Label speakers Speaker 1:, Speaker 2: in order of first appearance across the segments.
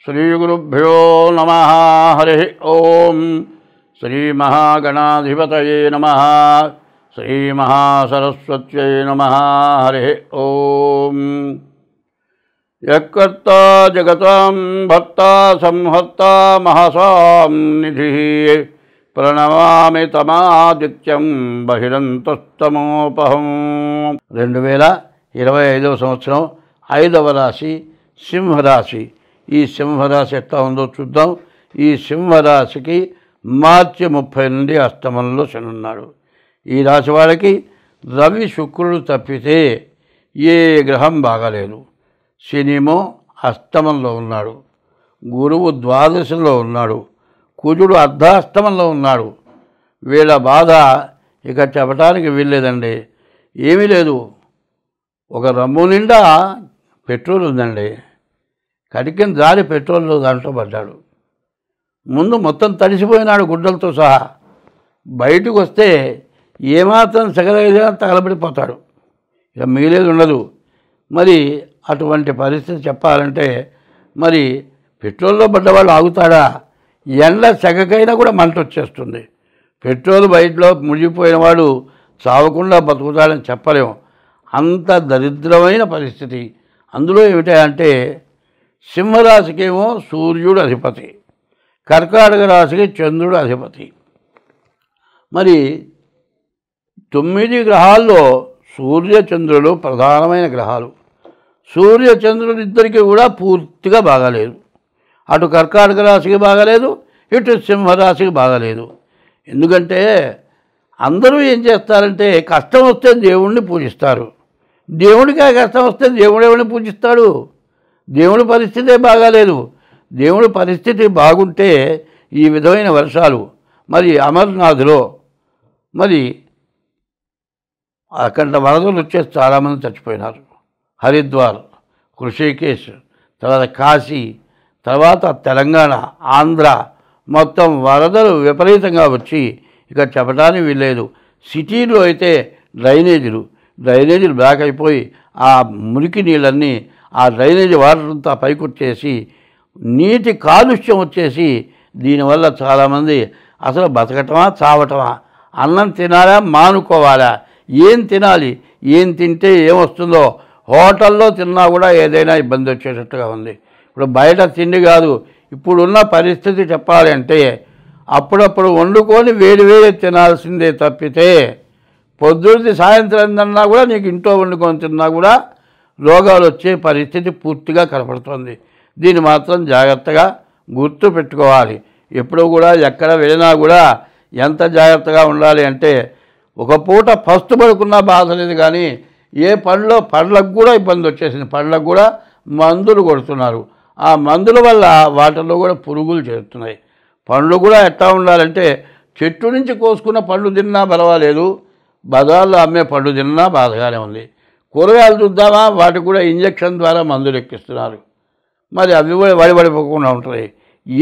Speaker 1: శ్రీగురుభ్యో నమః. హరి ఓం. శ్రీమహాగణాధిపతయే నమః. శ్రీమహాసరస్వత్యై నమః. హరి ఓం. యకర్తా జగతాం భర్తా సంహర్తా మహసాం నిధిః ప్రణమామి తమాదిత్యం బహిరంతస్తమోపహం. 2025 సంవత్సరం 5వ రాశి సింహరాశి. ఈ సింహరాశి ఎట్లా ఉందో చూద్దాం. ఈ సింహరాశికి మార్చి 30 నుండి అష్టమంలో శని ఉన్నాడు. ఈ రాశి వాళ్ళకి రవి శుక్రుడు తప్పితే ఏ గ్రహం బాగాలేదు. శనిమో అష్టమంలో ఉన్నాడు, గురువు ద్వాదశంలో ఉన్నాడు, కుజుడు అర్ధాష్టమంలో ఉన్నాడు. వీళ్ళ బాధ ఇక చెప్పడానికి వీల్లేదండి. ఏమీ లేదు. ఒక రమ్ము నిండా పెట్రోల్ ఉందండి. కడికిన జారి పెట్రోల్ దాంట్లో పడ్డాడు. ముందు మొత్తం తడిసిపోయినాడు గుడ్డలతో సహా. బయటకు వస్తే ఏమాత్రం సగలగా తగలబడిపోతాడు. ఇక మిగిలేదు ఉండదు. మరి అటువంటి పరిస్థితి చెప్పాలంటే మరి పెట్రోల్లో పడ్డవాళ్ళు ఆగుతాడా? ఎండ సెగకైనా కూడా మంట వచ్చేస్తుంది. పెట్రోల్ బయటలో మునిగిపోయిన వాడు చావకుండా బతుకుతాడని చెప్పలేము. అంత దరిద్రమైన పరిస్థితి. అందులో ఏమిటంటే సింహరాశికేమో సూర్యుడు అధిపతి, కర్కాటక రాశికి చంద్రుడు అధిపతి. మరి 9 గ్రహాల్లో సూర్యచంద్రులు ప్రధానమైన గ్రహాలు. సూర్యచంద్రులు ఇద్దరికీ కూడా పూర్తిగా బాగాలేదు. అటు కర్కాటక రాశికి బాగాలేదు, ఇటు సింహరాశికి బాగాలేదు. ఎందుకంటే అందరూ ఏం చేస్తారంటే కష్టం వస్తే దేవుణ్ణి పూజిస్తారు. దేవుడికి కష్టం వస్తే దేవుడు ఎవరిని పూజిస్తాడు? దేవుడి పరిస్థితే బాగాలేదు. దేవుడి పరిస్థితి బాగుంటే ఈ విధమైన వర్షాలు. మరి అమర్నాథ్లో మరి అక్కడ వరదలు వచ్చేసి చాలామంది చచ్చిపోయినారు. హరిద్వార్, హృషికేశ్, తర్వాత కాశీ, తర్వాత తెలంగాణ, ఆంధ్ర మొత్తం వరదలు విపరీతంగా వచ్చి ఇక చెప్పడానికి వీల్లేదు. సిటీలో అయితే డ్రైనేజీలు బ్లాక్ అయిపోయి ఆ మురికి నీళ్ళన్నీ ఆ డ్రైనేజీ వాటర్ అంతా పైకి వచ్చేసి నీటి కాలుష్యం వచ్చేసి దీనివల్ల చాలామంది అసలు బతకటమా చావటమా, అన్నం తినాలా మానుకోవాలా, ఏం తినాలి, ఏం తింటే ఏమొస్తుందో, హోటల్లో తిన్నా కూడా ఏదైనా ఇబ్బంది వచ్చేటట్టుగా ఉంది. ఇప్పుడు బయట తిండి కాదు, ఇప్పుడున్న పరిస్థితి చెప్పాలి అంటే అప్పుడప్పుడు వండుకొని వేడి తినాల్సిందే తప్పితే పొద్దున్నది సాయంత్రం తిన్నా కూడా నీకు ఇంట్లో వండుకొని తిన్నా కూడా రోగాలు వచ్చే పరిస్థితి పూర్తిగా కనపడుతుంది. దీన్ని మాత్రం జాగ్రత్తగా గుర్తు పెట్టుకోవాలి. ఎప్పుడు కూడా ఎక్కడ వెళ్ళినా కూడా ఎంత జాగ్రత్తగా ఉండాలి అంటే ఒక పూట ఫస్ట్ పడుకున్నా బాధ లేదు, కానీ ఏ పండ్లకు కూడా ఇబ్బంది వచ్చేసింది. పండ్లకు కూడా మందులు కొడుతున్నారు. ఆ మందుల వల్ల వాటిల్లో కూడా పురుగులు చేరుతున్నాయి. పండ్లు కూడా ఎట్లా ఉండాలంటే చెట్టు నుంచి కోసుకున్న పండ్లు తిన్నా పర్వాలేదు, బజార్లో అమ్మే పండ్లు తిన్నా బాధగానే ఉంది. కూరగాయలు చూద్దామా, వాటికి కూడా ఇంజక్షన్ ద్వారా మందులు ఎక్కిస్తున్నారు. మరి అవి కూడా వడిపడిపోకుండా ఉంటాయి.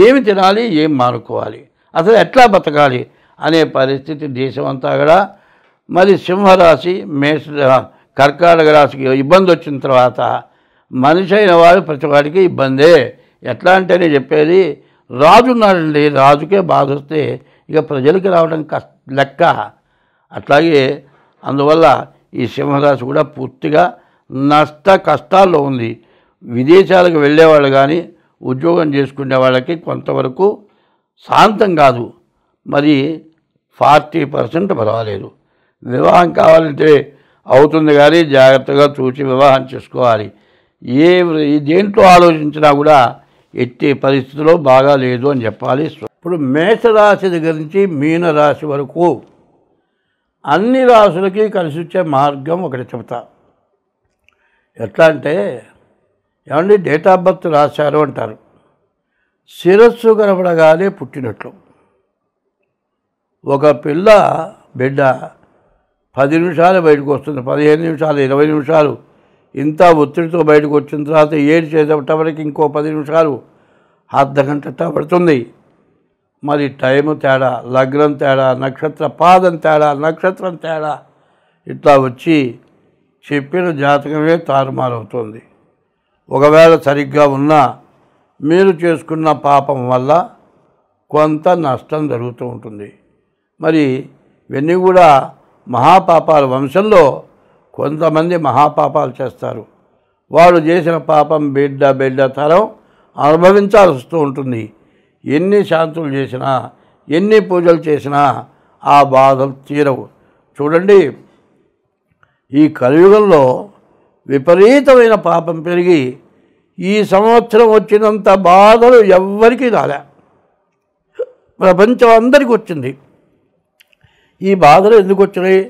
Speaker 1: ఏమి తినాలి, ఏం మానుకోవాలి, అసలు ఎట్లా బతకాలి అనే పరిస్థితి దేశం అంతా కూడా. మరి సింహరాశి కర్కాటక రాశికి ఇబ్బంది వచ్చిన తర్వాత మనిషి అయిన వాడు ప్రతి వాడికి ఇబ్బందే. ఎట్లా అంటే నేను చెప్పేది, రాజు ఉన్నాడండి, రాజుకే బాధ వస్తే ఇక ప్రజలకి రావడం లెక్క. అట్లాగే అందువల్ల ఈ సింహరాశి కూడా పూర్తిగా కష్టాల్లో ఉంది. విదేశాలకు వెళ్ళేవాళ్ళు కానీ ఉద్యోగం చేసుకునే వాళ్ళకి కొంతవరకు శాంతం కాదు, మరి 40% పర్వాలేదు. వివాహం కావాలంటే అవుతుంది, కానీ జాగ్రత్తగా చూసి వివాహం చేసుకోవాలి. దేంట్లో ఆలోచించినా కూడా ఎట్టి పరిస్థితిలో బాగా లేదు అని చెప్పాలి. ఇప్పుడు మేషరాశి దగ్గర నుంచి మీనరాశి వరకు అన్ని రాశులకి కలిసి వచ్చే మార్గం ఒకటి చెబుతా. ఎట్లా అంటే ఏమండి, డేట్ ఆఫ్ బర్త్ రాశారు అంటారు. శిరస్సు కనపడగానే పుట్టినట్లు. ఒక బిడ్డ 10 నిమిషాలు బయటకు వస్తుంది, 15 నిమిషాలు, 20 నిమిషాలు ఇంత ఒత్తిడితో బయటకు వచ్చిన తర్వాత చేసేటప్పటికి ఇంకో 10 నిమిషాలు, అర్ధ గంట పడుతుంది. మరి టైము తేడా, లగ్నం తేడా, నక్షత్ర పాదం తేడా, నక్షత్రం తేడా ఇట్లా వచ్చి చెప్పిన జాతకమే తారుమారవుతుంది. ఒకవేళ సరిగ్గా ఉన్నా మీరు చేసుకున్న పాపం వల్ల కొంత నష్టం జరుగుతూ ఉంటుంది. మరి ఇవన్నీ కూడా మహాపాపాల వంశంలో కొంతమంది మహాపాపాలు చేస్తారు. వాడు చేసిన పాపం బిడ్డ తరం అనుభవించాల్సి వస్తూ ఉంటుంది. ఎన్ని శాంతులు చేసినా, ఎన్ని పూజలు చేసినా ఆ బాధలు తీరవు. చూడండి, ఈ కలియుగంలో విపరీతమైన పాపం పెరిగి ఈ సంవత్సరం వచ్చినంత బాధలు ఎవ్వరికీ రాలే, ప్రపంచం అందరికీ వచ్చింది. ఈ బాధలు ఎందుకు వచ్చినాయి?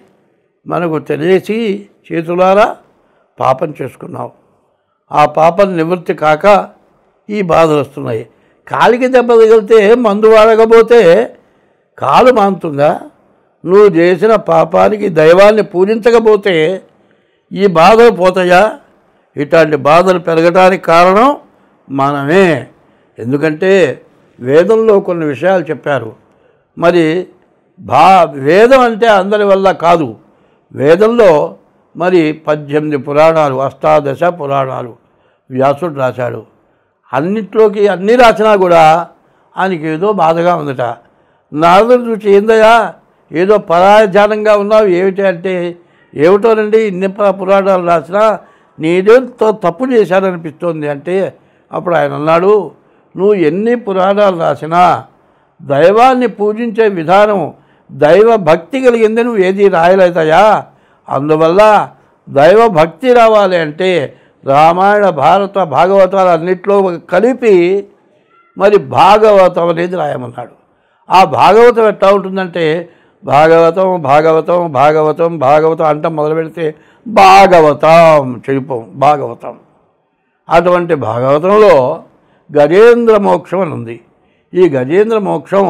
Speaker 1: మనకు తెలిసి చేతులారా పాపం చేసుకున్నావు. ఆ పాపం నివృత్తి కాక ఈ బాధలు వస్తున్నాయి. కాలికి దెబ్బ తగిలితే మందు వాడకపోతే కాలు మానుతుందా? నువ్వు చేసిన పాపానికి దైవాన్ని పూజించకపోతే ఈ బాధలు పోతాయా? ఇట్లాంటి బాధలు పెరగడానికి కారణం మనమే. ఎందుకంటే వేదంలో కొన్ని విషయాలు చెప్పారు. మరి వేదం అంటే అందరి వల్ల కాదు. వేదంలో మరి 18 పురాణాలు, అష్టాదశ పురాణాలు వ్యాసుడు రాశాడు. అన్నిట్లోకి అన్నీ రాసినా కూడా ఆయనకి ఏదో బాధగా ఉందట. నారదుడు చూసి, ఏందయ్యా ఏదో పరాధ్యానంగా ఉన్నావు ఏమిటి అంటే, ఏమిటోనండి ఇన్ని పురాణాలు రాసినా నీదేంతో తప్పు చేశాననిపిస్తోంది అంటే, అప్పుడు ఆయన అన్నాడు, నువ్వు ఎన్ని పురాణాలు రాసినా దైవాన్ని పూజించే విధానం, దైవ భక్తి కలిగింది నువ్వు ఏది రాయలేదయా. అందువల్ల దైవ భక్తి రావాలి అంటే రామాయణ, భారత, భాగవతాలు అన్నిట్లో కలిపి మరి భాగవతం అనేది రాయమన్నాడు. ఆ భాగవతం ఎట్లా ఉంటుందంటే, భాగవతం భాగవతం భాగవతం భాగవతం అంట మొదలు పెడితే భాగవతం చెడిపోం. భాగవతం అటువంటి భాగవతంలో గజేంద్ర మోక్షం అని ఉంది. ఈ గజేంద్ర మోక్షం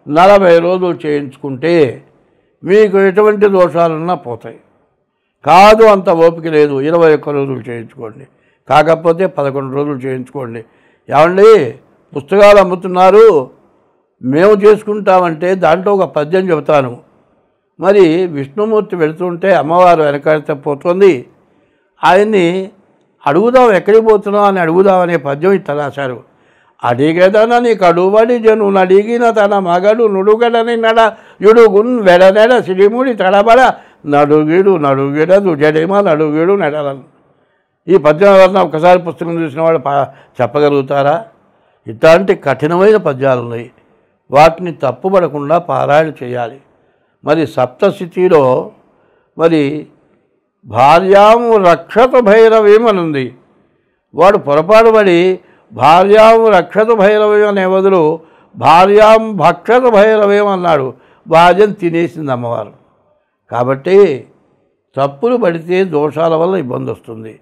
Speaker 1: 40 రోజులు చేయించుకుంటే మీకు ఎటువంటి దోషాలున్నా పోతాయి. కాదు అంత ఓపిక లేదు, 21 రోజులు చేయించుకోండి. కాకపోతే 11 రోజులు చేయించుకోండి. ఏమండి పుస్తకాలు అమ్ముతున్నారు, మేము చేసుకుంటామంటే దాంట్లో ఒక పద్యం చెబుతాను. మరి విష్ణుమూర్తి వెళుతుంటే అమ్మవారు వెనకాడితే పోతుంది. ఆయన్ని అడుగుదాం, ఎక్కడికి పోతున్నావు అని అడుగుదామనే పద్యం ఇట్లా రాశారు. అడిగేదన నీ కడుబడి జను నడిగిన తన మగడు నుడుగడని నడ యుడుగున్ వెడనెడ సిడిముడి తడబడ నడుగిడదు జడేమ నడుగిడు నెడలను. ఈ పద్యం ఎవరన్నా ఒకసారి పుస్తకం చూసిన వాళ్ళు చెప్పగలుగుతారా? ఇట్లాంటి కఠినమైన పద్యాలు ఉన్నాయి. వాటిని తప్పుపడకుండా పారాయణ చేయాలి. మరి సప్తశతిలో మరి భార్యాము రక్షత భైరవేమనుంది. వాడు పొరపాటు పడి భార్యాము రక్షత భైరవేం అనే బదులు భార్యాం భక్షత భైరవేం అన్నాడు. భార్యను తినేసింది అమ్మవారు. కాబట్టి తప్పులు పడితే దోషాల వల్ల ఇబ్బంది వస్తుంది.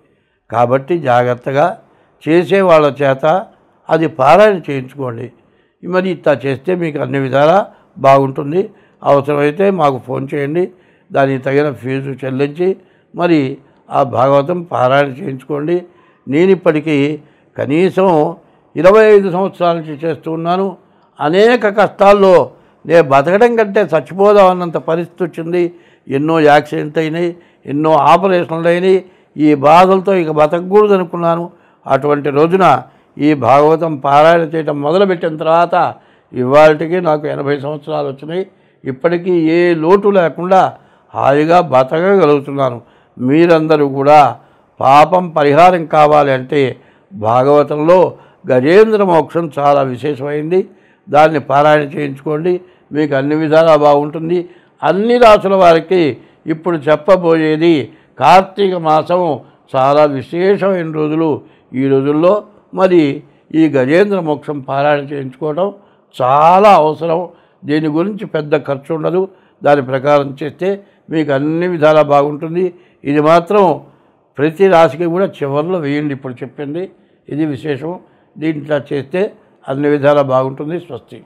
Speaker 1: కాబట్టి జాగ్రత్తగా చేసేవాళ్ళ చేత అది పారాయణ చేయించుకోండి. మరి ఇట్లా చేస్తే మీకు అన్ని విధాలా బాగుంటుంది. అవసరమైతే మాకు ఫోన్ చేయండి, దానికి తగిన ఫీజు చెల్లించి మరి ఆ భాగవతం పారాయణ చేయించుకోండి. నేను ఇప్పటికీ కనీసం 25 సంవత్సరాల నుంచి చేస్తూ ఉన్నాను. అనేక కష్టాల్లో నేను బతకడం కంటే చచ్చిపోదామన్నంత పరిస్థితి వచ్చింది. ఎన్నో యాక్సిడెంట్ అయినాయి, ఎన్నో ఆపరేషన్లు అయినాయి. ఈ బాధలతో ఇక బతకకూడదు అనుకున్నాను. అటువంటి రోజున ఈ భాగవతం పారాయణ చేయడం మొదలుపెట్టిన తర్వాత ఇవాళకి నాకు 80 సంవత్సరాలు వచ్చినాయి. ఇప్పటికీ ఏ లోటు లేకుండా హాయిగా బతకగలుగుతున్నాను. మీరందరూ కూడా పాపం పరిహారం కావాలి అంటే భాగవతంలో గజేంద్ర మోక్షం చాలా విశేషమైంది. దాన్ని పారాయణ చేయించుకోండి, మీకు అన్ని విధాలా బాగుంటుంది. అన్ని రాసుల వారికి ఇప్పుడు చెప్పబోయేది కార్తీక మాసం చాలా విశేషమైన రోజులు. ఈ రోజుల్లో మరి ఈ గజేంద్ర మోక్షం పారాయణ చేయించుకోవడం చాలా అవసరం. దీని గురించి పెద్ద ఖర్చు ఉండదు. దాని ప్రకారం చేస్తే మీకు అన్ని విధాలా బాగుంటుంది. ఇది మాత్రం ప్రతి రాశికి కూడా చివరిలో వేయండి. ఇప్పుడు చెప్పింది ఇది విశేషం. దీంట్లో చేస్తే అన్ని విధాలా బాగుంటుంది. స్వస్తి.